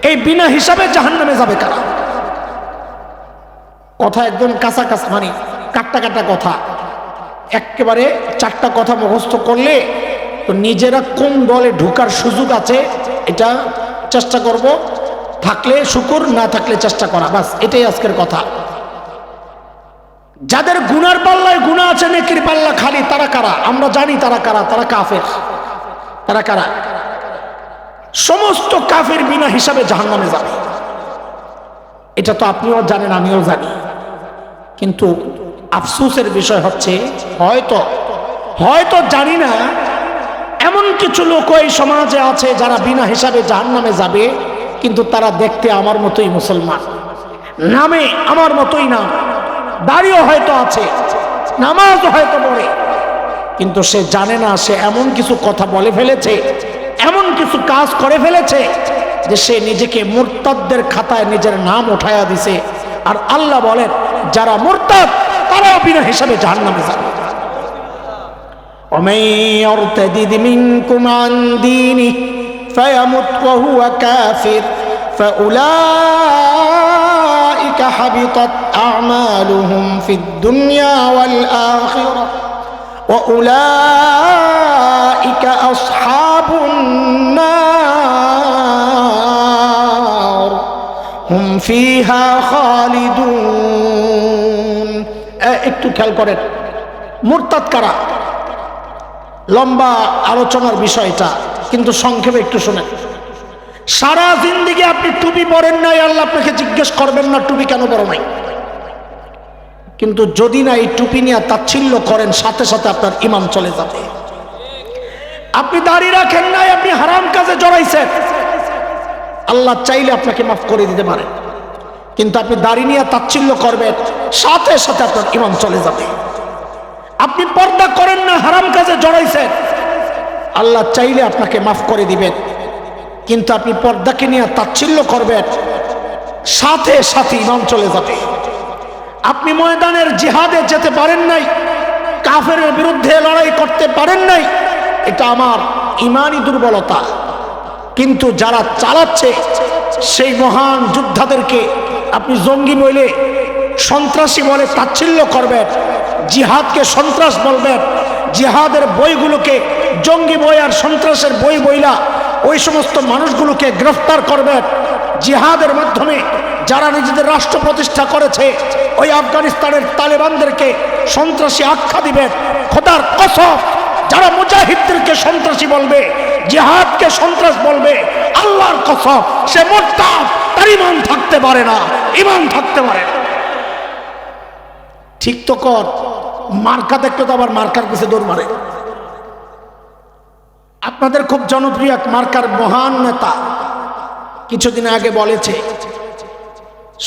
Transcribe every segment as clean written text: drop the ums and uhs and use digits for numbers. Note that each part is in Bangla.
এই বিনা হিসাবে জাহান্নামে যাবে কারা? কথা একদম কাঁচা কাঁচা, মানে কাট্টা কাটা কথা। একেবারে চারটা কথা মুখস্থ করলে তো নিজেরা কোন দলে ঢোকার সুযোগ আছে এটা চেষ্টা করব, থাকলে শুকর, না থাকলে চেষ্টা করা, বাস এটাই আজকের কথা। যাদের গুনার পাল্লায় গুনাহ আছে, নেকির পাল্লা খালি, তারা কারা? আমরা জানি তারা কারা। তারা কাফের। তারা কারা? সমস্ত কাফের বিনা হিসাবে জাহান্নামে যাবে। এটা তো আপনিও জানেন, আমিও জানি। কিন্তু আফসোসের বিষয় হচ্ছে হয়তো জানি না, এমন কিছু লোক এই সমাজে আছে যারা বিনা হিসাবে জাহান্নামে যাবে, কিন্তু তারা দেখতে আমার মতোই মুসলমান, নামে আমার মতোই নাম, দাড়িও হয়তো আছে, নামাজও হয়তো পড়ে, কিন্তু সে জানে না সে এমন কিছু কথা বলে ফেলেছে, এমন কিছু কাজ করে ফেলেছে যে সে নিজেকে মুরতাদদের খাতায় নিজের নাম উঠায়া দিছে। আর আল্লাহ বলেন যারা মুরতাদ তারাও বিনা হিসাবে জাহান্নামে যাবে। ومن يرتد منكم عن دينه فيمت وهو كافر فأولئك حبطت أعمالهم في الدنيا والآخرة وأولئك أصحاب النار هم فيها خالدون। একটু খেয়াল করেন, মুরতাদ কারা? লম্বা আলোচনার বিষয়টা, কিন্তু সংক্ষেপে একটু শুনেন। সারা জিন্দেগি আপনি টুপি পরেন নাই, আল্লাহ আপনাকে জিজ্ঞেস করবেন না টুপি কেন পরো নাই। কিন্তু যদি না এই টুপি নিয়ে তাচ্ছিল্য করেন, সাথে সাথে আপনার ঈমান চলে যাবে। আপনি দাড়ি রাখেন নাই, আপনি হারাম কাজে জড়াইছেন, আল্লাহ চাইলে আপনাকে মাফ করে দিতে পারেন। কিন্তু আপনি দাড়ি নিয়ে তাচ্ছিল্য করবেন, সাথে সাথে আপনার ঈমান চলে যাবে। আপনি পর্দা করেন না, হারাম কাজে জড়াইছেন, আল্লাহ চাইলে আপনাকে মাফ করে দিবেন। কিন্তু আপনি পর্দাকে নিয়ে তাচ্ছিল্য করবেন, সাথে সাথে ঈমান চলে যাবে। আপনি ময়দানের জিহাদে যেতে পারেন নাই, কাফেরের বিরুদ্ধে লড়াই করতে পারেন নাই, এটা আমার ঈমানি দুর্বলতা। কিন্তু যারা চালাচ্ছে সেই মহান যোদ্ধাদেরকে আপনি জঙ্গি বলে, সন্ত্রাসী বলে তাচ্ছিল্য করবেন, জিহাদকে সন্ত্রাস বলবেন, জিহাদের বইগুলোকে জঙ্গি বই আর সন্ত্রাসের বই বইলা ওই সমস্ত মানুষগুলোকে গ্রেফতার করবেন। জিহাদের মাধ্যমে যারা নিজেদের রাষ্ট্র প্রতিষ্ঠা করেছে ওই আফগানিস্তানের তালেবানদেরকে সন্ত্রাসী আখ্যা দিবেন। খোদার কসম, যারা মুজাহিদদেরকে সন্ত্রাসী বলবে, জিহাদকে সন্ত্রাস বলবে, আল্লাহর কসম সে মুরতাদ, তার ঈমান থাকতে পারে না, ঈমান থাকতে পারে না। ঠিক তো কর, মার্কা দেখলে তো আবার মার্কার পিছে দৌড় মারে। আপনাদের খুব জনপ্রিয় এক মার্কার মহান নেতা কিছুদিন আগে বলেছে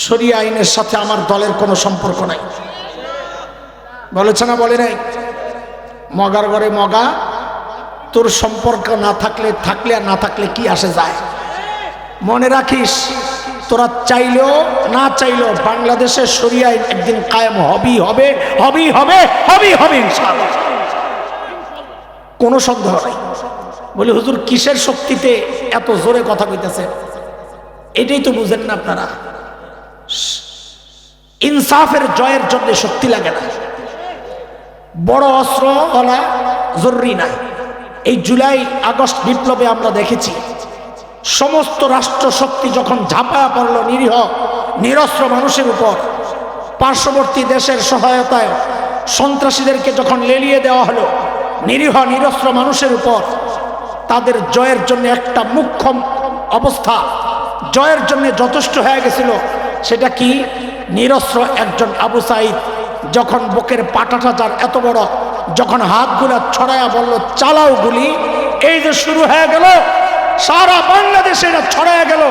শরিয়া আইনের সাথে আমার দলের কোনো সম্পর্ক নাই। বলেছে না বলে নাই? মগার ঘরে মগা, তোর সম্পর্ক না থাকলে থাকলে আর না থাকলে কি আসে যায়। মনে রাখিস, তোরা চাইলেও না চাইলেও বাংলাদেশের শরিয়া আইন একদিন কায়েম হবেই হবে, হবেই হবে, হবেই হবে ইনশাআল্লাহ, কোনো সন্দেহ নাই। বলি হুজুর কিসের শক্তিতে এত জোরে কথা কইতেছে? এটাই তো বুঝেন না আপনারা। ইনসাফের জয়ের জন্য শক্তি লাগে না, বড় অস্ত্র বলা জরুরি না। এই জুলাই আগস্ট বিপ্লবে আমরা দেখেছি সমস্ত রাষ্ট্র শক্তি যখন ঝাঁপায়া পড়ল নিরীহ নিরস্ত্র মানুষের উপর, পার্শ্ববর্তী দেশের সহায়তায় সন্ত্রাসীদেরকে যখন লেলিয়ে দেওয়া হলো নিরীহ নিরস্ত্র মানুষের উপর, তাদের জয়ের জন্য একটা মুখ্য অবস্থা, জয়ের জন্য যথেষ্ট হয়ে গেছিল। সেটা কি? নিরস্ত্র একজন আবু সাঈদ যখন বুকের পাটাটা যার এত বড়, যখন হাতগুলা ছড়ায়া বলল চালাও গুলি, এই যে শুরু হয়ে গেল সারা বাংলাদেশে এটা ছড়ায়া গেল।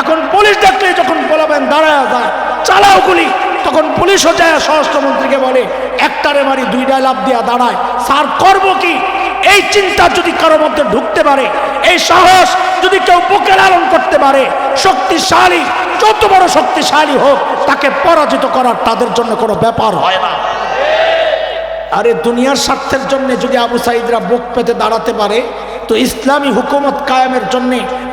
এখন পুলিশ দেখলে যখন বলাবেন দাঁড়ায় যায় চালাও গুলি, তখন পুলিশও যায় স্বরাষ্ট্রমন্ত্রীকে বলে একটারে মারি দুইটায় লাভ দিয়া দাঁড়ায়, স্যার করবো কি? এই চিন্তা যদি কারো মধ্যে ঢুকতে পারে, এই সাহস যদি কেউ বুকে লালন করতে পারে, শক্তিশালী যত বড় শক্তিশালী হোক তাকে পরাজিত করার তাদের জন্য কোনো ব্যাপার হয় না। আরে দুনিয়ার স্বার্থের জন্য যদি আবু সাঈদরা বুক পেতে দাঁড়াতে পারে, তো ইসলামী হুকুমত কায়েমের জন্য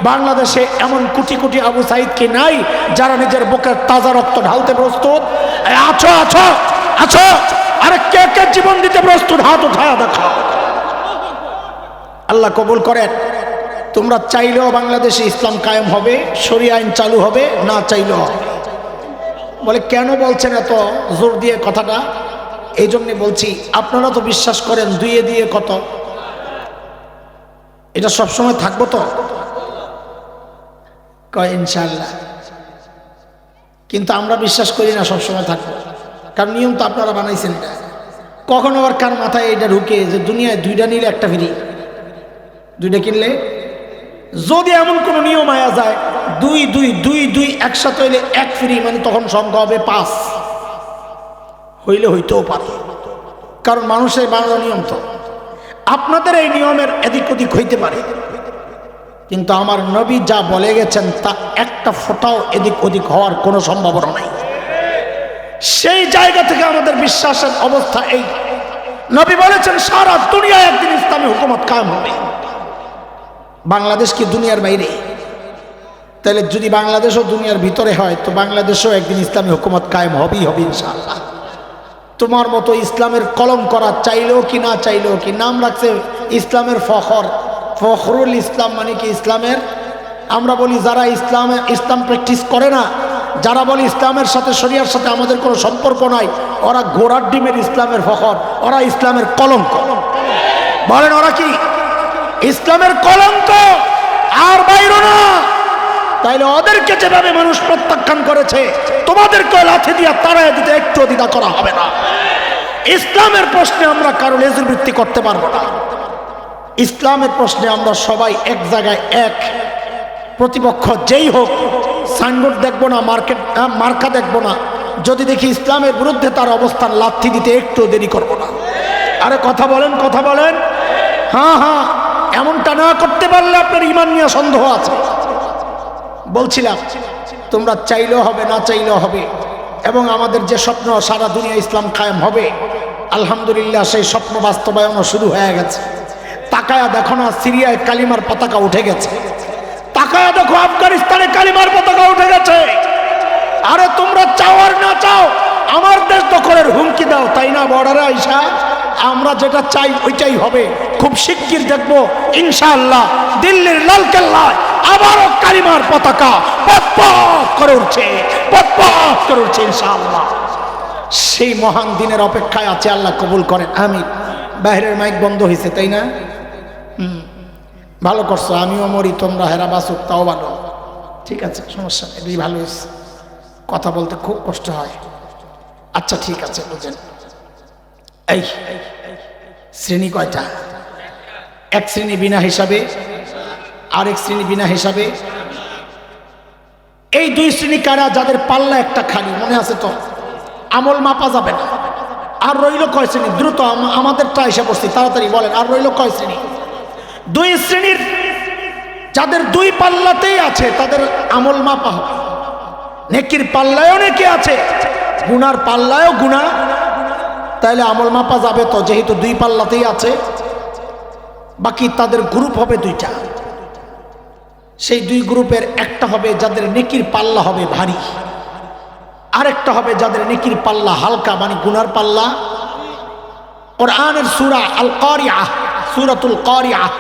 বাংলাদেশে এমন কোটি কোটি আবু সাইদ কি নাই যারা নিজের বুকের তাজা রক্ত ঢালতে প্রস্তুত? আছো আছো আছো, আরে কে কে জীবন দিতে প্রস্তুত? হাত উঠায়া দেখো। আল্লাহ কবুল করেন। তোমরা চাইলেও বাংলাদেশে ইসলাম কায়েম হবে, শরিয়া আইন চালু হবে, না চাইলেও হবে। বলে কেন বলছেন এত জোর দিয়ে কথাটা? এই জন্য বলছি, আপনারা তো বিশ্বাস করেন দুইয়ে দিয়ে কত, এটা সবসময় থাকবো তো? কয় ইনশাআল্লাহ। কিন্তু আমরা বিশ্বাস করি না সবসময় থাকবো, কারণ নিয়ম তো আপনারা বানাইছেন। এটা কখনো আবার কার মাথায় এটা ঢুকে যে দুনিয়ায় দুইটা নিলে একটা ফ্রি, দুইটা কিনলে যদি এমন কোন নিয়ম আয়া যায় দুই দুই দুই দুই একসাথে হইলে এক ফ্রি, মানে তখন সংখ্যা হবে 5, হইলে হইতেও পারে, কারণ মানুষের বাংলা নিয়ম তো। আপনাদের এই নিয়মের এদিক ওদিক হইতে পারে, কিন্তু আমার নবী যা বলে গেছেন তা একটা ফোঁটাও এদিক ওদিক হওয়ার কোনো সম্ভাবনা নাই। সেই জায়গা থেকে আমাদের বিশ্বাসের অবস্থা এই, নবী বলেছেন সারা দুনিয়ায় একদিন ইসলামী হুকুমত কায়েম হবে। বাংলাদেশ কি দুনিয়ার বাইরে? তাহলে যদি বাংলাদেশও দুনিয়ার ভিতরে হয় তো বাংলাদেশেও একদিন ইসলামী হুকুমত কায়েম হবেই হবে ইনশাআল্লাহ। তোমার মতো ইসলামের কলম করা চাইলেও কি না চাইলেও কি, নাম রাখছে ইসলামের ফখর, ফখরুল ইসলাম, মানে কি ইসলামের, আমরা বলি যারা ইসলাম প্র্যাকটিস করে না, যারা বলি ইসলামের সাথে শরিয়ার সাথে আমাদের কোনো সম্পর্ক নাই, ওরা ঘোড়ার ডিমের ইসলামের ফখর, ওরা ইসলামের কলঙ্ক। বলেন ওরা কি ইসলামের কলঙ্ক আর বাইরো না? তাইলে ওদেরকে যেভাবে মানুষ প্রত্যাখ্যান করেছে তোমাদেরকে লাথি দিয়া তাড়ায় দিতে একটু দ্বিধা করা হবে না। ইসলামের প্রশ্নে আমরা কারো লেজুর বৃত্তি করতে পারবো না। ইসলামের প্রশ্নে আমরা সবাই এক জায়গায় এক, প্রতিপক্ষ যেই হোক সাইনবোর্ড দেখবো না, মার্কা দেখবো না, যদি দেখি ইসলামের বিরুদ্ধে তার অবস্থান লাথি দিতে একটু দেরি করবো না। আরে কথা বলেন, কথা বলেন। হ্যাঁ হ্যাঁ, এমনটা না করতে পারলে আপনার ঈমান নিয়ে সন্দেহ আছে। বলছিলাম তোমরা চাইলেও হবে, না চাইলেও হবে, এবং আমাদের যে স্বপ্ন সারা দুনিয়া ইসলাম কায়েম হবে, আলহামদুলিল্লাহ সেই স্বপ্ন বাস্তবায়নও শুরু হয়ে গেছে। তাকায়া দেখো না, সিরিয়ায় কালিমার পতাকা উঠে গেছে। তাকায়া দেখো আফগানিস্তানে কালিমার পতাকা উঠে গেছে। আরে তোমরা চাও আর না চাও আমার দেশ দখলের হুমকি দাও, তাই না? বর্ডারে আইসা আমরা যেটা চাই ওইটাই হবে। খুব শিগগির দেখবো ইনশাআল্লাহ দিল্লির লালকেল্লায় আবারও কালিমার পতাকা পথ করে উঠছে, পথ করে উঠছে ইনশাআল্লাহ। সেই মহান দিনের অপেক্ষায় আছে, আল্লাহ কবুল করেন, আমিন। বাইরের মাইক বন্ধ হয়েছে, তাই না? ভালো করছো, আমিও মরি তোমরা হেরা বাসুক, তাও ভালো। ঠিক আছে, সমস্যা নেই, এটাই ভালো হয়েছে। কথা বলতে খুব কষ্ট হয়। আচ্ছা ঠিক আছে, বুঝেন। এই শ্রেণী কয়টা? এক শ্রেণী বিনা হিসাবে, আরেক শ্রেণী বিনা হিসাবে। এই দুই শ্রেণী কারা? যাদের পাল্লা একটা খালি, মনে আছে তো? আমল মাপা যাবে না। আর রইল কয় শ্রেণী? দ্রুত আমাদেরটা এসে পড়ছি, তাড়াতাড়ি বলেন। আর রইল কয় শ্রেণী? দুই শ্রেণীর, যাদের দুই পাল্লাতেই আছে তাদের আমল মাপা হবে। নেকির পাল্লায়ও নেকি আছে, গুনার পাল্লায়ও গুনাহ, তাইলে আমল মাপা যাবে তো, যেহেতু দুই পাল্লাতেই আছে। বাকি তাদের গ্রুপ হবে দুইটা। সেই দুই গ্রুপের একটা হবে যাদের নেকির পাল্লা হবে ভারী, আরেকটা হবে যাদের নেকির পাল্লা হালকা, মানে গুনার পাল্লা। কোরআনের সূরা আল কারিআহ, সূরাতুল কারিআহ,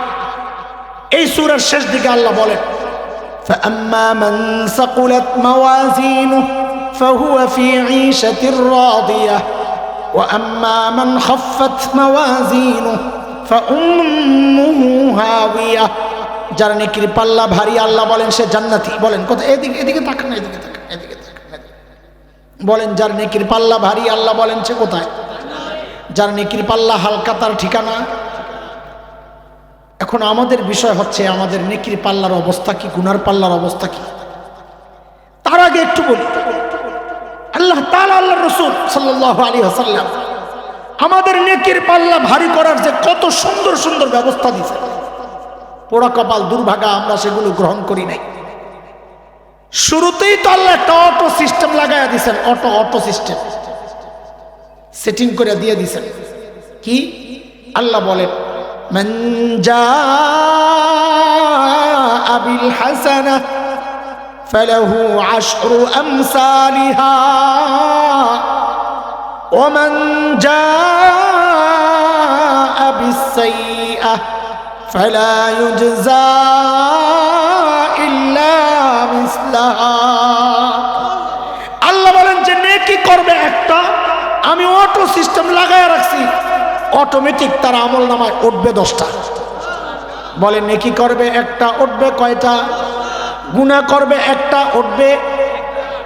এই সূরার শেষ দিকে আল্লাহ বলেন فأما من ثقلت موازينه فهو في عيشة راضية وأما من خفت موازينه فأمه هاوية। যার নেকির পাল্লা ভারী আল্লাহ বলেন সে জান্নাতি। বলেন কোথায়? এদিকে, এদিকে তাকান, এদিকে তাকান, এদিকে তাকান। বলেন যার নেকির পাল্লা ভারী আল্লাহ বলেন সে কোথায়? যার নেকির পাল্লা হালকা তার ঠিকানা। এখন আমাদের বিষয় হচ্ছে আমাদের নেকির পাল্লার অবস্থা কি, গুনার পাল্লার অবস্থা কি। তার আগে একটু বলি, আল্লাহ তাআলা, আল্লাহর রাসূল সাল্লাল্লাহু আলাইহি ওয়াসাল্লাম আমাদের নেকির পাল্লা ভারী করার যে কত সুন্দর সুন্দর ব্যবস্থা দিয়েছেন। পোড়া কপাল, দুর্ভাগা আমরা সেগুলো গ্রহণ করি নাই। শুরুতেই তো আল্লাহ একটা অটো সিস্টেম লাগাইয়া দিয়েছেন, অটো সিস্টেম সেটিং করে দিয়ে দিয়েছেন। কি? আল্লাহ বলেন মান জা বিল হাসানাহ ফালাহু আশরু আমসালিহা ওয়া মান জাআ বিস-সাইয়্যাহ ফালা ইউজজা ইল্লা মিসলাহা। আল্লাহ বলেন যে নেকি করবে একটা, আমি অটো সিস্টেম লাগায় রাখছি, অটোমেটিক তার আমল নামায় উঠবে 10টা। বলে নেকি করবে একটা, উঠবে কয়টা? গুনাহ করবে একটা, উঠবে।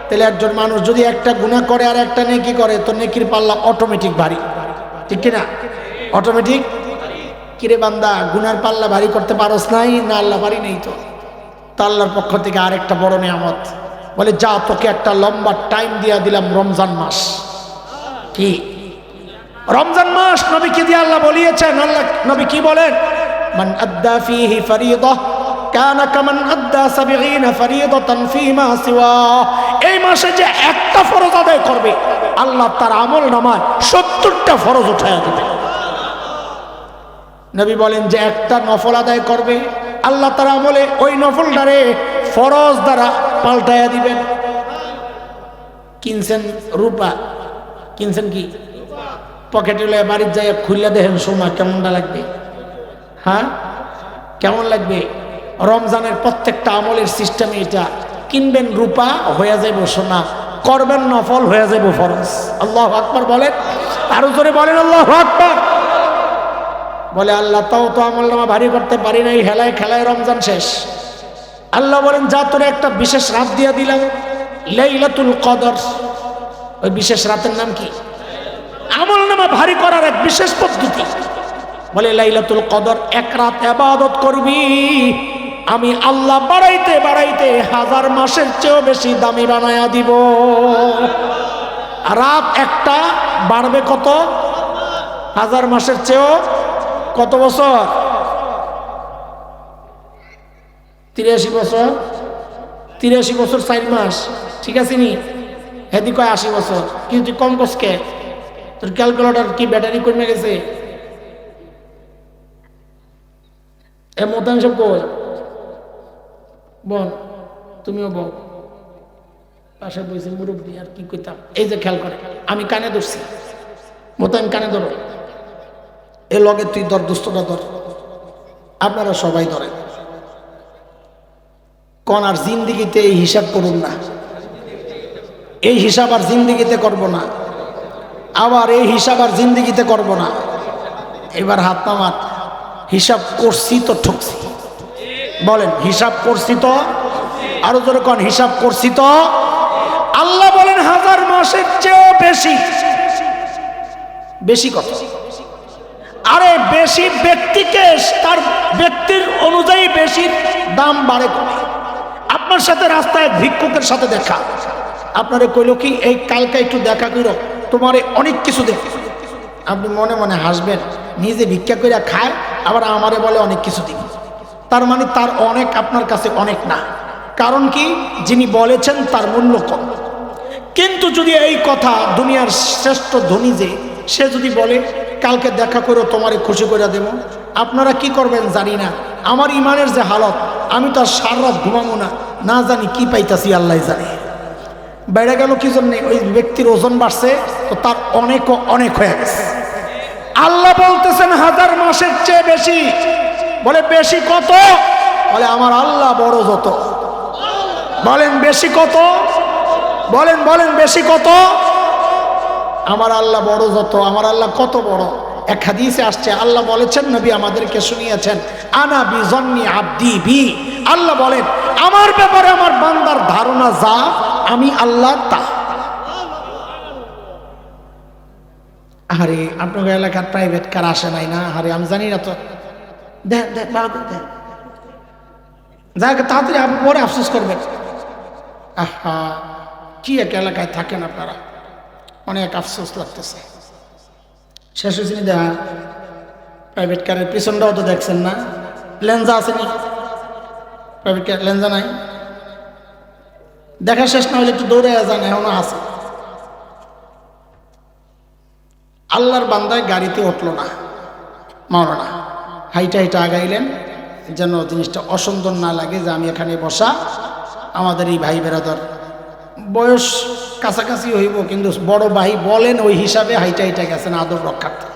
তাহলে একজন মানুষ যদি একটা গুনাহ করে আর একটা নেকি করে, তো নেকির পাল্লা অটোমেটিক ভারী, ঠিক কিনা? অটোমেটিক। কিরে বান্দা, গুনার পাল্লা ভারী করতে পারোস নাই না? আল্লাহ ভারী নেই তো। তা আল্লাহর পক্ষ থেকে আরেকটা বড় নিয়ামত। বলে যা, তোকে একটা লম্বা টাইম দিয়া দিলাম, রমজান মাস। কি রমজান মাস নবীকে দিয়ে আল্লাহ বলিয়েছেন। আল্লাহ নবী কি বলেন? মান আদ্দা ফীহি ফরিয়দা কানা কামান আদ্দা 70 ফরিয়দাতান ফীমা সিওয়া। এই মাসে যে একটা ফরজ আদায় করবে, আল্লাহ তার আমল নামায় 70টা ফরজ উঠায়া দিবে। নবী বলেন যে একটা নফল আদায় করবে, আল্লাহ তার আমলে ওই নফলটারে ফরজ দ্বারা পাল্টায়া দিবেন। কিনছেন রূপা, কিনছেন কি পকেটে লয়ে বাড়ির যাই খুললে দেখেন সোনা, কেমনটা লাগবে? হ্যাঁ, কেমন লাগবে? রমজানের প্রত্যেকটা আমলের সিস্টেমে এটা। কিনবেন রূপা, হয়ে যাইব সোনা। করবেন নফল, হয়ে যাইব ফরজ। আল্লাহু আকবার বলেন, আরো জোরে বলেন আল্লাহু আকবার। বলে আল্লাহ তাও তো আমল নামা ভারী করতে পারি নাই, হেলায় খেলায় রমজান শেষ। আল্লাহ বলেন যা, তোরে একটা বিশেষ রাত দিয়ে দিলাম, লাইলাতুল কদর। ওই বিশেষ রাতের নাম কি? আমল নামা ভারী করার এক বিশেষ পদ্ধতি। বলে লাইলাতুল কদর, এক রাত ইবাদত করবি, আমি আল্লাহ বাড়াইতে বাড়াইতে 1000 মাসের চেয়েও বেশি দামি বানায়া দিব। রাত একটা বাড়বে কত? 1000 মাসের চেয়েও কত বছর? 83 বছর। 83 বছর 4 মাস, ঠিক আছে নি? হেদি কয় 80 বছর। কিন্তু কম কসকে, তোর ক্যালকুলেটর কি ব্যাটারি কমে গেছে? এ মোতায়েন সব কই? বোন তুমিও বল, পাশে বইছে মুরব্বী, আর কি কইতাম। এই যে খেয়াল করে, আমি কানে ধরছি, মোতায়েন কানে ধরো, এ লগে তুই ধর, দুষ্টটা ধর, আপনারা সবাই ধরেন। কোন আর জিন্দিগিতে এই হিসাব করুন না, এই হিসাব আর জিন্দিগিতে করব না, আবার এই হিসাব আর জিন্দিগিতে করব না। এবার হাত নামান। হিসাব করছি তো ঠকছি, বলেন হিসাব করছি তো। আরো জোরে কোন, হিসাব করছি তো। আল্লাহ বলেন 1000 মাসের চেয়েও বেশি। বেশি কত? আরে বেশি ব্যক্তিকে তার ব্যক্তির অনুযায়ী বেশি দাম বাড়ে কমে। আপনার সাথে রাস্তায় ভিক্ষুকের সাথে দেখা, আপনারে কইল কি এই কালকে একটু দেখা কইরো, তোমারে অনেক কিছু দেখ। আপনি মনে মনে হাসবেন, নিজে ভিক্ষা কইরা খায়, আবার আমারে বলে অনেক কিছু দিন। তার মানে তার অনেক আপনার কাছে অনেক না। কারণ কি? যিনি বলেছেন তার মূল্য কম। কিন্তু যদি এই কথা দুনিয়ার শ্রেষ্ঠ ধনী যে, সে যদি বলে কালকে দেখা করো, তোমারে খুশি করে দেব, আপনারা কি করবেন জানি না। আমার ইমানের যে হালত, আমি তো আর সারা রাত ঘুমাবো না, না জানি কি পাইতাছি আল্লাহ জানে। বেড়ে গেল কি জন্যে? ওই ব্যক্তির ওজন বাড়ছে, তো তার অনেকও অনেক হয়ে গেছে। আল্লাহ বলতেছেন 1000 মাসের চেয়ে বেশি। বলে বেশি কত? বলে আমার আল্লাহ বড় যত। বলেন বেশি কত? বলেন বলেন বেশি কত? আমার আল্লাহ বড় যত। আমার আল্লাহ কত বড়? এক হাদিসে আসছে, আল্লাহ বলেছেন, নবী আমাদেরকে শুনিয়েছেন, আনা বিজন্নি আব্দি বি। আল্লাহ বলেন আমার ব্যাপারে আমার বান্দার ধারণা যা, আমি আল্লাহ তা। আরে আপনার এলাকার প্রাইভেট কার আসে নাই না? আরে আমি জানি না তো। দেখ দেখ দেখ, যাক তাড়াতাড়ি আপনি পরে আফসোস করবেন। আহা, কি এক এলাকায় থাকেন আপনারা, অনেক আফসোস লাগতেছে। শেষ হয়েছে নি দেখা? প্রাইভেট কারের পিছনটাও তো দেখছেন না, লেন্সা আসেনি? প্রাইভেট কার লেন্সা নাই, দেখা শেষ না হলে একটু দৌড়ে যান, এখনো আছে। আল্লাহর বান্দায় গাড়িতে উঠলো না, মাওলানা হাইটা হাইটা আগাইলেন, যেন জিনিসটা অসুন্দর না লাগে যে আমি এখানে বসা, আমাদের এই ভাই বেরাদর বয়স কাছাকাছি হইব, কিন্তু বড় ভাই বলেন ওই হিসাবে হাইটা হাইটা গেছেন আদব রক্ষার্থে।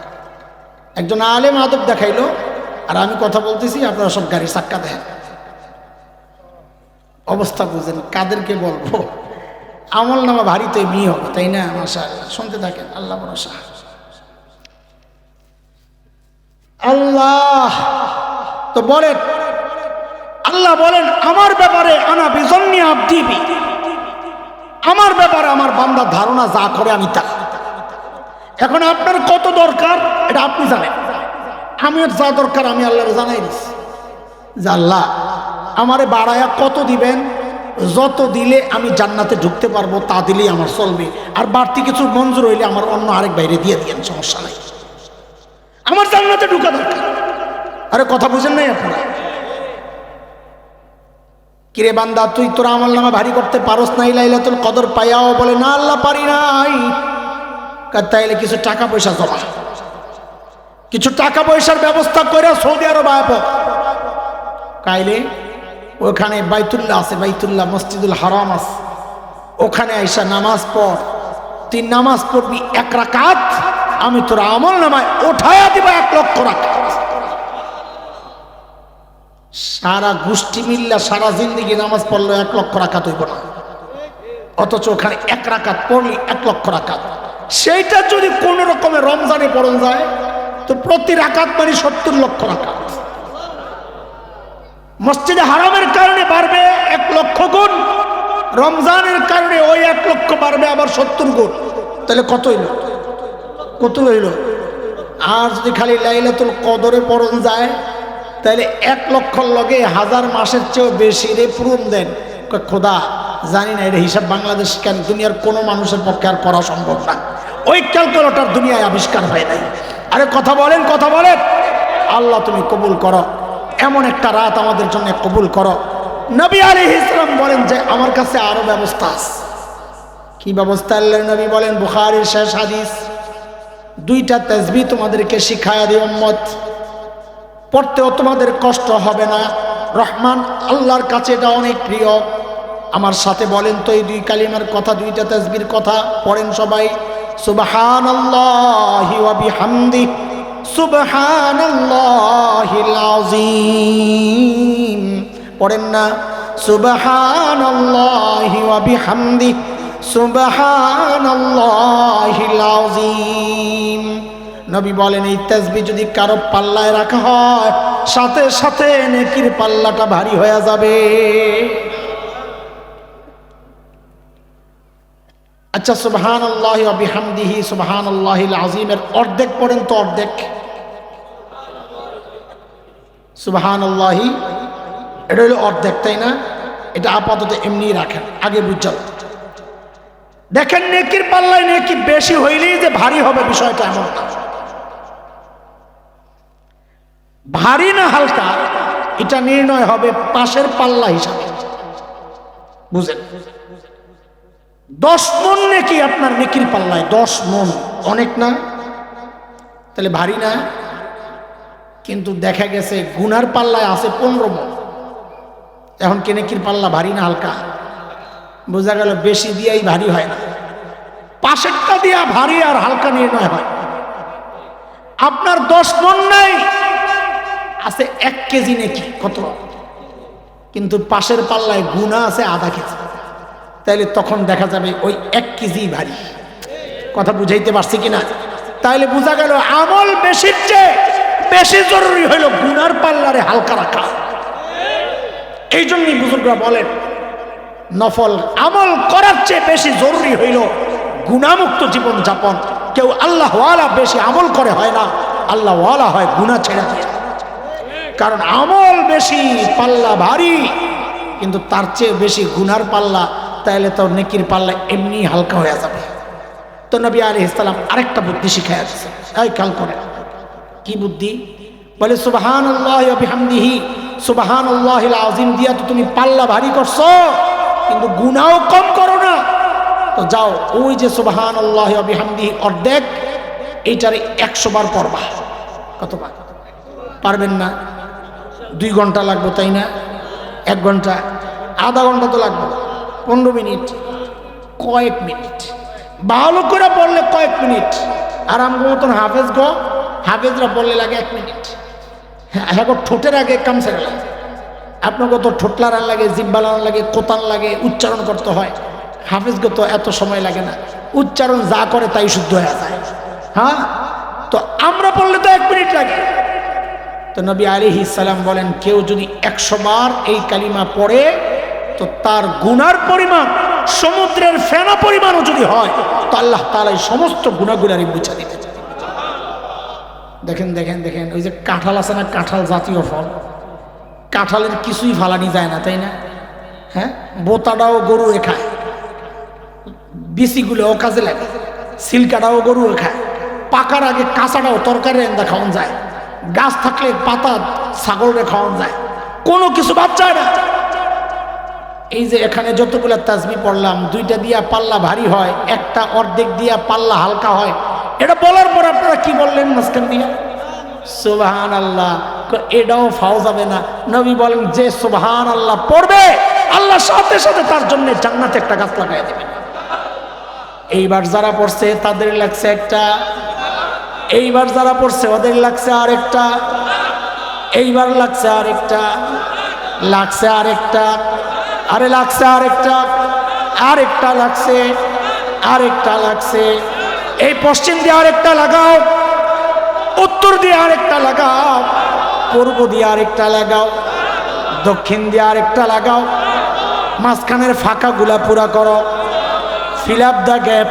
একজন আলেম আদব দেখাইলো, আর আমি কথা বলতেছি, আপনারা সব গাড়ি চাক্কা দেখেন, অবস্থা বুঝেন। কাদেরকে বলবো? আমল নামা ভারী তো এমনি হবে, তাই না? মাশাআল্লাহ, শুনতে থাকেন, আল্লাহ ভরসা। আল্লাহ তো বলেন, আল্লাহ বলেন আমার ব্যাপারে, আনা বিজন্নি আব্দি বি, আমার ব্যাপারে আমার বান্দা ধারণা যা করে আমি তা। এখন আপনার কত দরকার এটা আপনি জানেন, আমার যা দরকার আমি আল্লাহর জানাই দিচ্ছি যে আল্লাহ আমারে বাড়ায়া কত দিবেন, যত দিলে আমি জান্নাতে ঢুকতে পারবো তা দিলেই আমার চলবে, আর বাড়তি কিছু মঞ্জুর হইলে আমার অন্য আরেক বাইরে দিয়ে দিয়েন, সমস্যা নাই, আমার জান্নাতে ঢুকা দরকার। আরে কথা বুঝেন নাই আপনারা? কিরে বান্দা, তুই তোর আমল নামা ভারী করতে পারস নাই, লাইলাতুল কদর পাইয়াও? বলে না আল্লাহ পারি নাই। তাইলে কিছু টাকা পয়সা জমা, কিছু টাকা পয়সার ব্যবস্থা করে সৌদি আরব আয়, কাইলে ওখানে বাইতুল্লাহ আছে, বাইতুল্লাহ মসজিদুল হারাম আছে, ওখানে আইসা নামাজ পড়, তুই নামাজ পড়বি 1 রাকাত, আমি তোর আমল নামায় ওঠায়া দিব 1 লক্ষ রাকাত। সারা গোষ্ঠী মিল্লা সারা জিন্দিগি নামাজ পড়লো 1 লক্ষ রাকাত হইব না, অথচ ওখানে 1 রাকাত পড়লি 1 লক্ষ রাকাত। সেইটা যদি কোন রকমে রমজানে পড়ন যায় তো প্রতি রাকাত মানে 70 লক্ষ রাকাত। মসজিদে হারামের কারণে বাড়বে 1 লক্ষ গুণ, রমজানের কারণে ওই 1 লক্ষ বাড়বে আবার 70 গুণ। তাহলে কত হইল? কত হইল? আর যদি খালি লাইলাতুল কদরে পড়ন যায় তাহলে 1 লক্ষর লগে 1000 মাসের চেয়েও বেশি রে পূরণ দেন। খোদা জানি না এটা হিসাব বাংলাদেশ কেন দুনিয়ার কোনো মানুষের পক্ষে আর করা সম্ভব না, ওই ক্যালকুলেটর দুনিয়ায় আবিষ্কার হয় নাই। আরে কথা বলেন, কথা বলেন। আল্লাহ তুমি কবুল করো, এমন একটা রাত আমাদের জন্য কবুল করো। নবী আলাইহিস সালাম বলেন যে আমার কাছে আরো ব্যবস্থা আছে। কি ব্যবস্থা? আল্লাহর নবী বলেন, বুখারীর শেষ হাদিস, 2টা তাসবিহ তোমাদেরকে শিখায়া দিই উম্মত, পড়তেও তোমাদের কষ্ট হবে না, রহমান আল্লাহর কাছে এটা অনেক প্রিয়। আমার সাথে বলেন তো এই 2 কালিমার কথা, 2টা তাসবিহর কথা পড়েন সবাই। সুবহানাল্লাহি ওয়া বিহামদিহি, সুবহানাল্লাহিল আযীম। পড়েন না? সুবহানাল্লাহি ওয়া বিহামদিহি, সুবহানাল্লাহিল আযীম। নবী বলেন এই তাসবিহ যদি কারো পাল্লায় রাখা হয় সাথে সাথে নেকির পাল্লাটা ভারী হয়ে যাবে। আচ্ছা, সুবহানাল্লাহি ওয়া বিহামদিহি সুবহানাল্লাহিল আযীমের অর্ধেক পড়েন তো, অর্ধেক। সুবহানাল্লাহি এটা হলো অর্ধেক, তাই না? এটা আপাতত এমনি রাখেন, আগে বুঝছেন। দেখেন নেকির পাল্লায় নেকি বেশি হইলেই যে ভারী হবে বিষয়টা এমন না। ভারী না হালকা এটা নির্ণয় হবে পাশের পাল্লা হিসাবে, বুঝেন? 10 মণ নেকি আপনার নেকির পাল্লায়, 10 মণ অনেক না? তাহলে ভারী না? কিন্তু দেখা গেছে গুনার পাল্লায় আছে 15 মণ। এখন কি নেকির পাল্লা ভারী না হালকা? বোঝা গেল বেশি দিয়েই ভারী হয় না, পাশেরটা দিয়া ভারী আর হালকা নির্ণয় হয়। আপনার 10 মণ নাই, আছে 1 কেজি নেকি, কত? কিন্তু পাশের পাল্লায় গুনাহ আছে আধা কেজি, তাইলে তখন দেখা যাবে ওই 1 কেজি ভারী। কথা বুঝাইতে পারছি কিনা? তাইলে বোঝা গেল আমল বেশির চেয়ে বেশি জরুরি হইল গুনার পাল্লারে হালকা রাখা। এই জন্যই বুজুর্গরা বলেন নফল আমল করার চেয়ে বেশি জরুরি হইল গুনাহমুক্ত জীবন যাপন। কেউ আল্লাহওয়ালা বেশি আমল করে হয় না, আল্লাহওয়ালা হয় গুনাহ ছেড়ে দিয়ে। কারণ আমল বেশি, পাল্লা ভারী, কিন্তু তার চেয়ে বেশি গুনার পাল্লা, তাইলে তো নেকির পাল্লা এমনি হালকা হয়ে যাবে। তো নবী আলাইহিস সালাম আরেকটা বুদ্ধি শিখাইয়া দিয়েছে, এই খেয়াল করে। কি বুদ্ধি? বলে সুবহানাল্লাহি ওয়া বিহামদিহি সুবহানাল্লাহিল আযীম দিয়া তো তুমি পাল্লা ভারী করছো, কিন্তু গুনাহও কম করো না। তো যাও ওই যে সুবহানাল্লাহি ওয়া বিহামদিহি অর্ধেক, এইটারে 100 বার পড়বা। কতবার পারবেন না? 2 ঘন্টা লাগবে, তাই না? 1 ঘন্টা, আধা ঘন্টা তো লাগবে, 15 মিনিট, কয়েক মিনিট ভালো করে পড়লে কয়েক মিনিট। আর আমার মতন হাফেজরা বললে লাগে 1 মিনিট। হ্যাঁ গো, ঠোঁটের আগে কামছে লাগে, আপনাকে তো ঠোঁট লাগান লাগে, জিব্বা লাগান লাগে, কোতান লাগে, উচ্চারণ করতে হয়। হাফেজকে তো এত সময় লাগে না, উচ্চারণ যা করে তাই শুদ্ধ হয়ে যায়। হ্যাঁ, তো আমরা পড়লে তো 1 মিনিট লাগে। তো নবী আলাইহিস সালাম বলেন, কেউ যদি 100 বার এই কালিমা পড়ে তো তার গুনার পরিমাণ সমুদ্রের ফেনা পরিমাণও যদি হয় তো আল্লাহ তাআলা এই সমস্ত গুনাহগুলারই মুছে দিবেন। দেখেন দেখেন দেখেন, ওই যে কাঁঠাল আছে না, কাঁঠাল জাতীয় ফল, কাঁঠালের কিছুই ফালানি যায় না, তাই না? হ্যাঁ, বোতাটাও গরুরে খায়, বিচিগুলোও কাজে লাগে, সিলকাটাও গরুরে খায়, পাকার আগে কাঁচাটাও তরকারি রান্না খাওয়ান যায়, গাছ থাকলে পাতা ছাগলরে খাওয়ান যায়, কোনো কিছু বাদ যায় না। এই যে এখানে যতগুলা তাসবিহ পড়লাম, 2টা দিয়া পাল্লা ভারী হয়, একটা অর্ধেক দিয়া পাল্লা হালকা হয়। এটা বলার পর আপনারা কি বললেন মাঝখান দিয়ে? সুবহানাল্লাহ। এটাও ফাও যাবে না। নবী বলেন, যে সুবহানাল্লাহ পড়বে আল্লাহ সাথে সাথে তার জন্য জান্নাতে একটা গাছ লাগাই দেবেন। এইবার যারা পড়ছে তাদের লাগছে একটা, এইবার যারা পড়ছে ওদের লাগছে আরেকটা, এইবার লাগছে আরেকটা, লাগছে আরেকটা, আরে লাগছে আরেকটা, আরেকটা লাগছে, আরেকটা লাগছে। এই পশ্চিম দিয়ে আরেকটা লাগাও, উত্তর দিয়ে আরেকটা লাগাও, পূর্ব দিয়ে আরেকটা লাগাও, দক্ষিণ দিয়ে আরেকটা লাগাও, মাঝখানের ফাঁকাগুলা পুরা করো, ফিল আপ দ্য গ্যাপ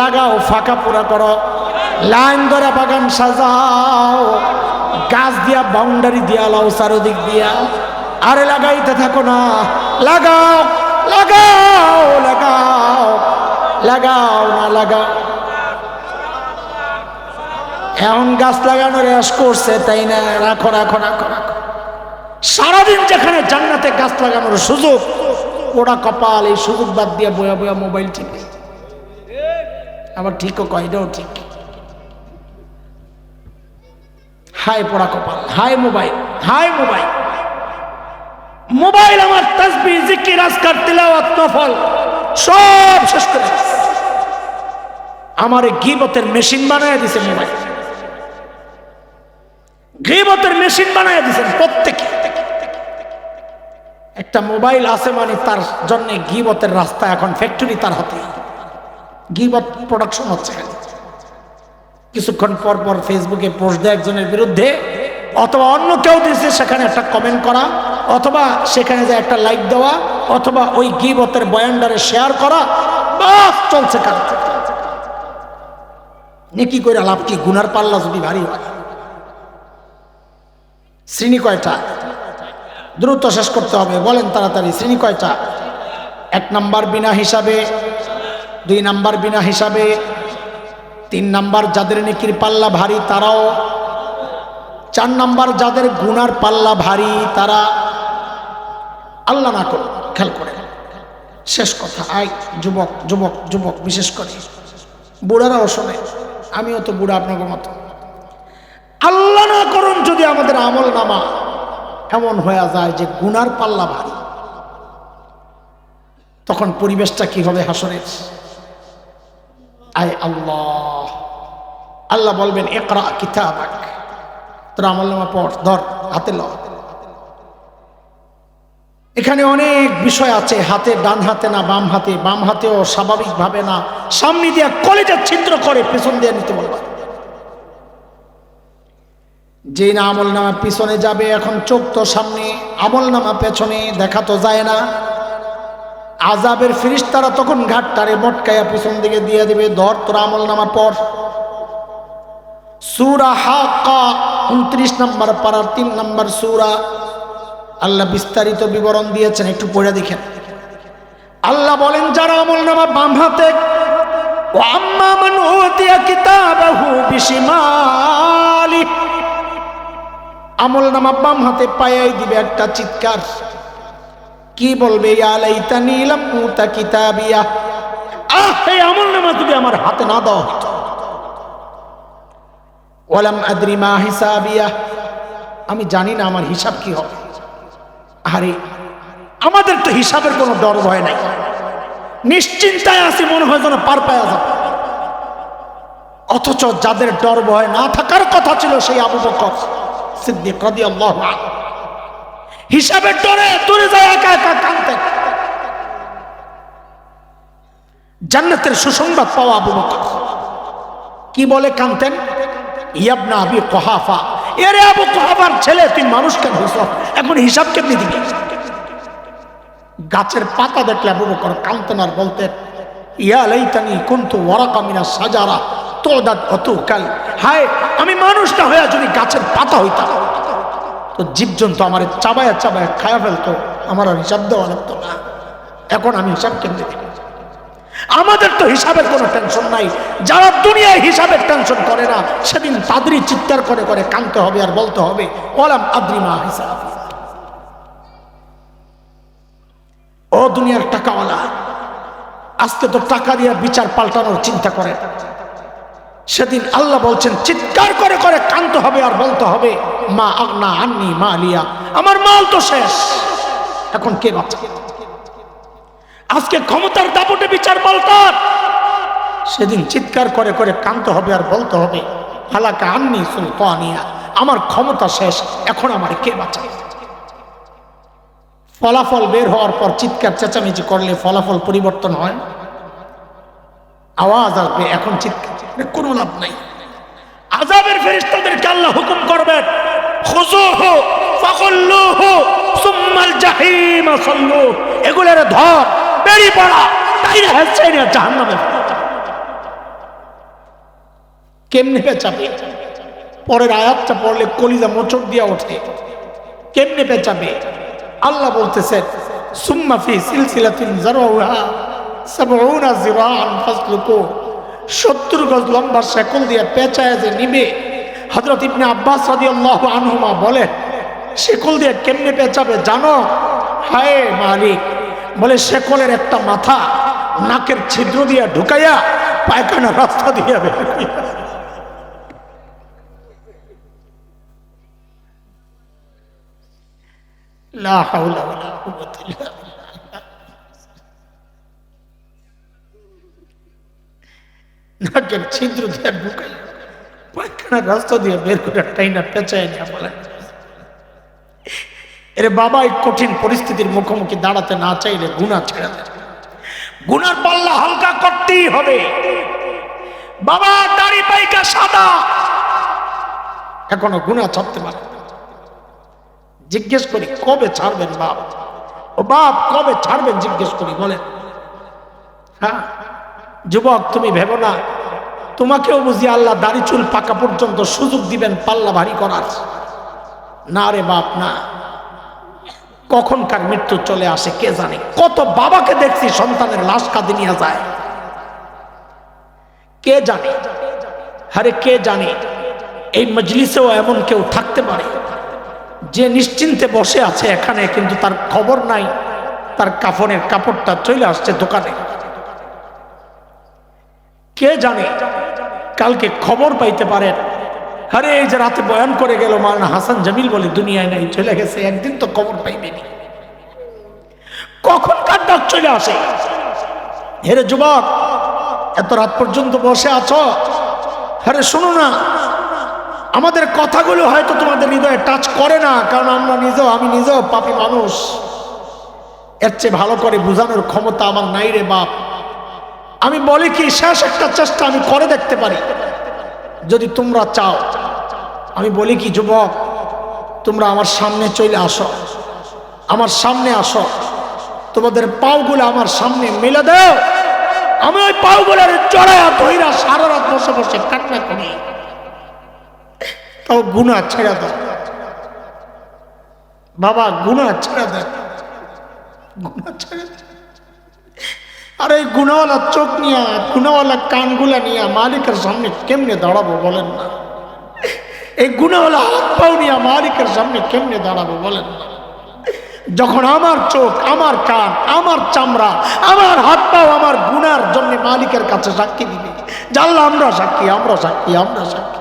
লাগাও, ফাঁকা পুরা করো, লাইন ধরে বাগান সাজাও, গাছ দিয়া বাউন্ডারি দিয়া লাও চারদিক দিয়া। আরে লাগাইতে থাকো না, লাগাও লাগাও লাগাও লাগাও না লাগাও। এমন গাছ লাগানো রেশ করছে, তাই না? রাখো রাখো রাখো রাখো। সারাদিন যেখানে জান্নাতে গাছ লাগানোর সুযোগ, ওরা কপাল এই সুযোগ বাদ দিয়ে বয়া বয়া মোবাইল টিপে। আবার ঠিকও কয়, এটাও ঠিক। হাই পোড়া কপাল, হাই মোবাইল, হাই মোবাইল। মোবাইল আমার তাসবিহ, জিকির, আজকার, তিলাওয়াত, নফল সব শেষ করে দিয়েছে। আমারে গীবতের মেশিন বানায় দিছে মোবাইল, গীবতের মেশিন বানায় দিছেন প্রত্যেকে। একটা মোবাইল আছে মানে তার জন্য গীবতের রাস্তা, এখন ফ্যাক্টরি তার হাতে, গীবত প্রোডাকশন হচ্ছে। কিছুক্ষণ পর পর ফেসবুকে পোস্ট দেয় একজনের বিরুদ্ধে, অথবা অন্য কেউ দিয়েছে সেখানে একটা কমেন্ট করা, অথবা সেখানে যে একটা লাইক দেওয়া, অথবা ওই গীবতের বয়ানটারে শেয়ার করা, বাস চলছে কাজ। নেকি করে লাভ কি? গুনার পাল্লা যদি ভারী হয়। শ্রেণী কয়টা? দ্রুত শেষ করতে হবে, বলেন তাড়াতাড়ি। শ্রেণী কয়টা? 1 নাম্বার বিনা হিসাবে, 2 নাম্বার বিনা হিসাবে, 3 নাম্বার যাদের নেকির পাল্লা ভারী তারাও, 4 নাম্বার যাদের গুনার পাল্লা ভারী তারা। আল্লাহ না করুন, খেয়াল করে শেষ কথা। আয় যুবক যুবক যুবক, বিশেষ করে বুড়ারাও শোনে, আমিও তো বুড়া আপনাদের মতো। আল্লাহ না করুন যদি আমাদের আমল নামা এমন হয়ে যায় যে গুনার পাল্লা ভারী, তখন পরিবেশটা কি হবে হাসরের? আয় আল্লাহ, আল্লাহ বলবেন, ইকরা কিতাবাক, তোর আমল নামা পড়, ধর হাতে ল। এখানে অনেক বিষয় আছে, হাতে, ডান হাতে না বাম হাতে, বাম হাতেও স্বাভাবিকভাবে না, সামনে দিয়ে কলেজের ছিদ্র করে পেছন দিয়ে নিতে বলবা। যে না আমল নামা পিছনে যাবে, এখন চোখ তো সামনে, আমল নামা পেছনে, দেখা তো যায় না। আযাবের ফেরেশতারা তখন ঘাটটারে মটকায়া পিছন দিকে দিয়ে দিবে, ধর তোর আমল নামা পড়। সূরা হাক্কা 29 নম্বর পারার 3 নম্বর সূরা, আল্লাহ বিস্তারিত বিবরণ দিয়েছেন, একটু পড়ে দেখেন। আল্লাহ বলেন, যারা আমল নামা বাম হাতে, ওয়া আম্মা মান উতিয়া কিতাবাহু বিশিমালি, আমল নামা বাম হাতে পায়াই দিবে একটা চিৎকার। কি বলবে? ইয়া লাইতানি লাম উতা কিতাবিয়া, আহ এই আমল নামা যদি আমার হাতে না দাও হতো। ওয়ালাম আদরি মা হিসাবিয়া, আমি জানি না আমার হিসাব কি হবে। আরে আমাদের তো হিসাবের কোনো ডর ভয় নাই, নিশ্চিন্তায় আছি, মনে হয় যেন পার পাওয়া যাবে। অথচ যাদের ডর ভয় না থাকার কথা ছিল সেই আবু বকর সিদ্দিক রাদিয়াল্লাহু আনহু হিসাবের ডরে দূরে যায় একা একা কাঁদতেন। জান্নাতের সুসংবাদ পাওয়া আবু বকর কি বলে কাঁদতেন? ইবনা আবি কুহাফা, এরে আবু কুহাফার ছেলে, তুই মানুষ কেন হইছ? এখন হিসাব কেমনি দিবি? গাছের পাতা দেখলে আবু বকর কাঁদতেন আর বলতেন, ইয়া লাইতানি কুনতু ওয়ারাকা মিনাস সাজারা তুদাত অতুকাল, হায় আমি মানুষটা হয়ে যদি গাছের পাতা হইতাম তো জীবজন্তু আমার চাবায়া চাবায়া খায়া ফেলতো, আমার আর হিসাব দেওয়া লাগতো না। এখন আমি হিসাব কেমনি দিব? আমাদের তো হিসাবের কোনো টেনশন নাই। যারা দুনিয়ায় হিসাবের টেনশন করে না, সেদিন তাদেরই চিৎকার করে করে কাঁদতে হবে আর বলতে হবে ওয়ালাম আদ্রি মা হিসাব। ও দুনিয়ার টাকাওয়ালা, আজকে তো টাকা দিয়ে বিচার পাল্টানোর চিন্তা করে, সেদিন আল্লাহ বলছেন চিৎকার করে করে কাঁদতে হবে আর বলতে হবে মা আগনা আন্নি মা লিয়া, আমার মাল তো শেষ, এখন কে বাঁচা? আজকে ক্ষমতার দাপটে বিচার পাল্টান, সেদিন চিৎকার করে করে কাঁদতে হবে আর বলতে হবে হালাকা আন্নি সুলতানিয়া, আমার ক্ষমতা শেষ, এখন আমার কে বাঁচায়? ফলাফল বের হওয়ার পর চিৎকার চেঁচামেচি করলে ফলাফল পরিবর্তন হয়, আওয়াজ আসবে, এখন চিৎকার কোনো লাভ নাই। আযাবের ফেরেশতাদেরকে আল্লাহ হুকুম করবেন খুযুহু ফাকুল্লুহু সুম্মাল জাহিম সাল্লু, এগুলোর ধর, বেরি পড়া, তাইরে হেসে নিয়ে জাহান্নামে। কেমনে পেঁচাবে? পরের আয়াতটা পড়লে কলিজা মোচড় দিয়া ওঠে। কেমনে পেঁচাবে? আল্লাহ বলতেছেন সুম্মা ফি সিলসিলাতিন যারউহা ৭০ যিরাআন ফাসলুকু, ৭০ গজ লম্বা শেকল দিয়ে পেঁচায় যে নিবে। হযরত ইবনে আব্বাস রাদিয়াল্লাহু আনহুমা বলেন শেকল দিয়ে কেমনে পেঁচাবে জানো? হায় মালিক, বলে শেকলের একটা মাথা নাকের ছিদ্র দিয়ে ঢুকাইয়া পায়খানা রাস্তা দিয়ে বের কইরা। লা হাওলা ওয়ালা কুওয়াতা ইল্লা বিল্লাহ। নাকের ছিদ্র দিয়ে ঢুকাই পায়খানার রাস্তা দিয়ে বের করে টাইনা পেঁচায় নিয়ে বলে, এরে বাবা, এই কঠিন পরিস্থিতির মুখোমুখি দাঁড়াতে না চাইলে গুনাহ ছেড়ে দেয়, গুনার পাল্লা হালকা করতেই হবে। বাবা দাড়ি পাইকা সাদা, এখনো গুনাহ ছাড়তে পারে। জিজ্ঞেস করি কবে ছাড়বেন বাপ? ও বাপ কবে ছাড়বেন জিজ্ঞেস করি, বলেন। হ্যাঁ যুবক, তুমি ভেবো না তোমাকেও বুঝি আল্লাহ দাড়ি চুল পাকা পর্যন্ত সুযোগ দিবেন পাল্লা ভারী করার। না রে বাপ না, কখনকার মৃত্যু চলে আসে কে জানে। কত বাবাকে দেখছি সন্তানের লাশ কাঁধে নিয়ে যায়, কে জানে? আরে কে জানে? এই মজলিসেও এমন কেউ থাকতে পারে যে নিশ্চিন্তে বসে আছে এখানে, কিন্তু তার খবর নাই তার কাফনের কাপড়টা চলে আসছে দোকানে। কে জানে কালকে খবর পাইতে পারেন, আরে এই যে রাতে বয়ান করে গেল মাওলানা হাসান জামিল বলে দুনিয়ায় নাই, চলে গেছে, একদিন তো খবর পাইবেনি। কখন কার ডাক চলে আসে। হেরে যুবক, এত রাত পর্যন্ত বসে আছো, আরে শোনো না, আমাদের কথাগুলো হয়তো তোমাদের হৃদয়ে টাচ করে না, কারণ আমি নিজেও পাপী মানুষ, এর চেয়ে ভালো করে বোঝানোর ক্ষমতা আমার নাই রে বাপ। আমি বলি কি, শেষ একটা চেষ্টা আমি করে দেখতে পারি যদি তোমরা চাও। আমি বলি কি যুবক, তোমরা আমার সামনে চলে আসো, আমার সামনে আসো, তোমাদের পাওগুলো আমার সামনে মেলে দাও, আমি ওই পাওগুলোর জড়ায়া ধইরা সারা রাত বসে বসে কান্না করি, তাও গুনাহ ছেড়ে দাও বাবা, গুনাহ ছেড়ে দাও, গুনাহ ছেড়ে দাও। আর এই গুনাহওয়ালা চোখ নিয়ে, গুনাহওয়ালা কানগুলা নিয়ে মালিকের সামনে কেমনে দাঁড়াবো বলেন না? এই গুনাহওয়ালা হাত পাও নিয়ে মালিকের সামনে কেমনে দাঁড়াবো বলেন না? যখন আমার চোখ, আমার কান, আমার চামড়া, আমার হাত পাও আমার গুনার জন্য মালিকের কাছে সাক্ষী দিবে, জানলা আমরা সাক্ষী, আমরা সাক্ষী, আমরা সাক্ষী।